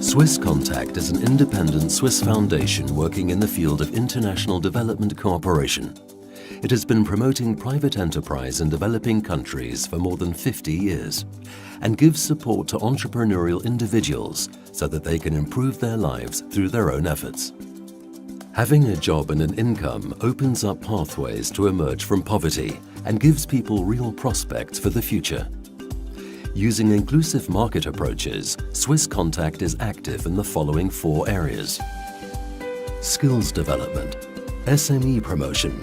Swisscontact is an independent Swiss foundation working in the field of international development cooperation. It has been promoting private enterprise in developing countries for more than 50 years and gives support to entrepreneurial individuals so that they can improve their lives through their own efforts. Having a job and an income opens up pathways to emerge from poverty and gives people real prospects for the future. Using inclusive market approaches, Swisscontact is active in the following 4 areas: skills development, SME promotion,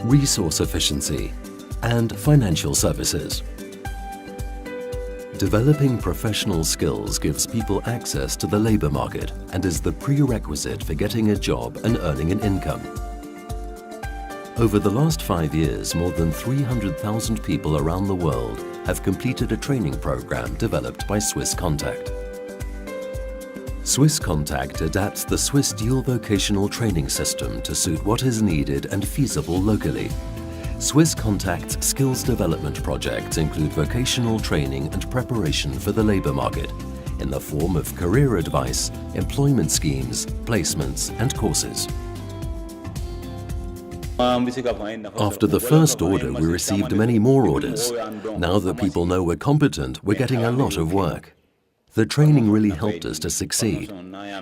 resource efficiency, and financial services. Developing professional skills gives people access to the labor market and is the prerequisite for getting a job and earning an income. Over the last 5 years, more than 300,000 people around the world have completed a training program developed by Swisscontact. Swisscontact adapts the Swiss dual vocational training system to suit what is needed and feasible locally. Swisscontact's skills development projects include vocational training and preparation for the labor market in the form of career advice, employment schemes, placements, and courses. After the first order, we received many more orders. Now that people know we're competent, we're getting a lot of work. The training really helped us to succeed.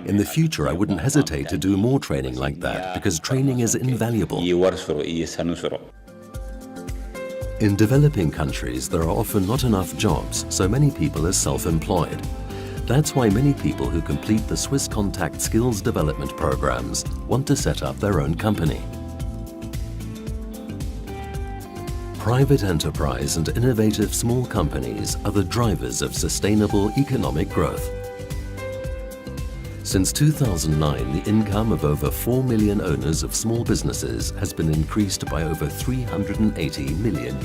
In the future, I wouldn't hesitate to do more training like that because training is invaluable. In developing countries, there are often not enough jobs, so many people are self-employed. That's why many people who complete the Swisscontact skills development programs want to set up their own company. Private enterprise and innovative small companies are the drivers of sustainable economic growth. Since 2009, the income of over 4 million owners of small businesses has been increased by over $380 million.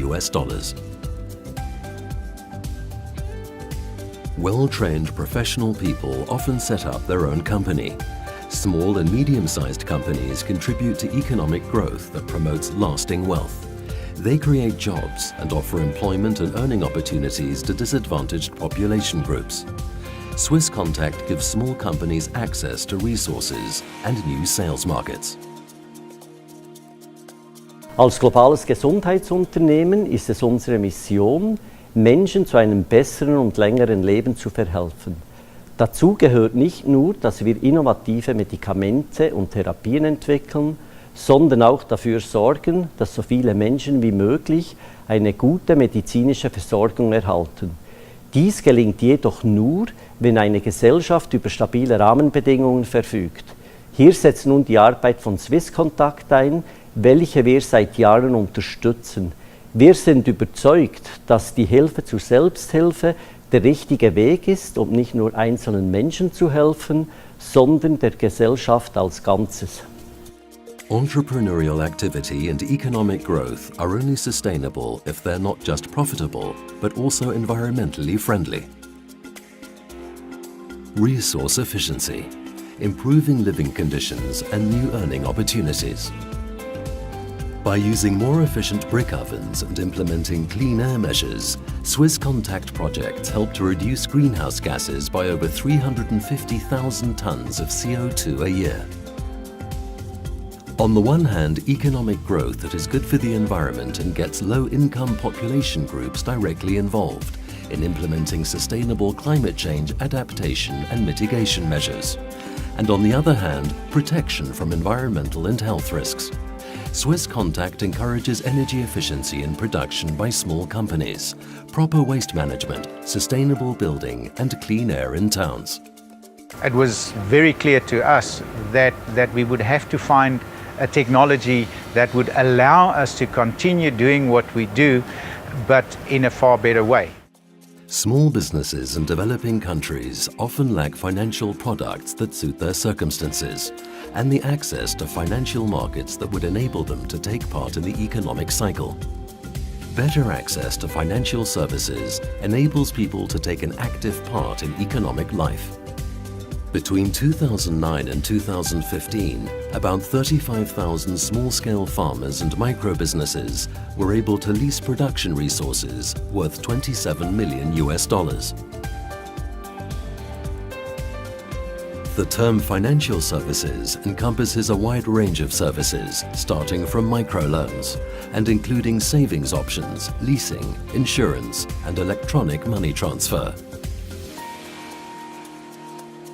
Well-trained professional people often set up their own company. Small and medium-sized companies contribute to economic growth that promotes lasting wealth. They create jobs and offer employment and earning opportunities to disadvantaged population groups. Swisscontact gives small companies access to resources and new sales markets. Als globales Gesundheitsunternehmen ist es unsere Mission, Menschen zu einem besseren und längeren Leben zu verhelfen. Dazu gehört nicht nur, dass wir innovative Medikamente und Therapien entwickeln, sondern auch dafür sorgen, dass so viele Menschen wie möglich eine gute medizinische Versorgung erhalten. Dies gelingt jedoch nur, wenn eine Gesellschaft über stabile Rahmenbedingungen verfügt. Hier setzt nun die Arbeit von Swisscontact ein, welche wir seit Jahren unterstützen. Wir sind überzeugt, dass die Hilfe zur Selbsthilfe der richtige Weg ist, um nicht nur einzelnen Menschen zu helfen, sondern der Gesellschaft als Ganzes. Entrepreneurial activity and economic growth are only sustainable if they're not just profitable, but also environmentally friendly. Resource efficiency, improving living conditions and new earning opportunities. By using more efficient brick ovens and implementing clean air measures, Swisscontact projects help to reduce greenhouse gases by over 350,000 tons of CO2 a year. On the one hand, economic growth that is good for the environment and gets low-income population groups directly involved in implementing sustainable climate change adaptation and mitigation measures. And on the other hand, protection from environmental and health risks. Swisscontact encourages energy efficiency in production by small companies, proper waste management, sustainable building, and clean air in towns. It was very clear to us that we would have to find a technology that would allow us to continue doing what we do, but in a far better way. Small businesses in developing countries often lack financial products that suit their circumstances and the access to financial markets that would enable them to take part in the economic cycle. Better access to financial services enables people to take an active part in economic life. Between 2009 and 2015, about 35,000 small-scale farmers and micro-businesses were able to lease production resources worth $27 million. The term financial services encompasses a wide range of services, starting from microloans and including savings options, leasing, insurance, and electronic money transfer.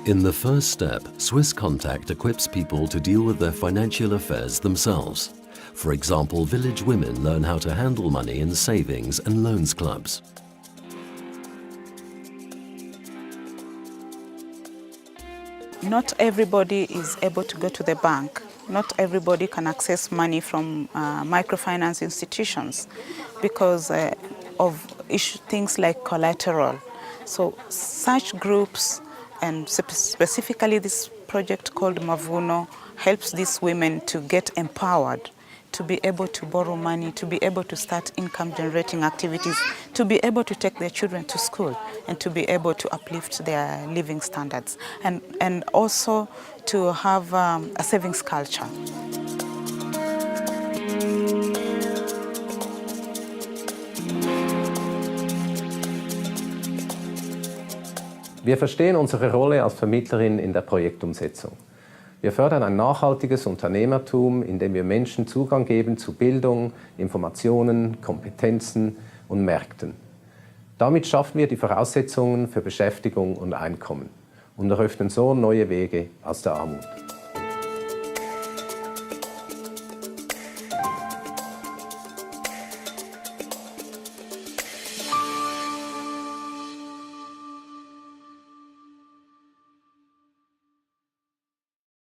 In the first step, Swisscontact equips people to deal with their financial affairs themselves. For example, village women learn how to handle money in savings and loans clubs. Not everybody is able to go to the bank. Not everybody can access money from microfinance institutions because of things like collateral. So such groups, and specifically this project called Mavuno, helps these women to get empowered, to be able to borrow money, to be able to start income-generating activities, to be able to take their children to school, and to be able to uplift their living standards, and also to have a savings culture. Wir verstehen unsere Rolle als Vermittlerin in der Projektumsetzung. Wir fördern ein nachhaltiges Unternehmertum, indem wir Menschen Zugang geben zu Bildung, Informationen, Kompetenzen und Märkten. Damit schaffen wir die Voraussetzungen für Beschäftigung und Einkommen und eröffnen so neue Wege aus der Armut.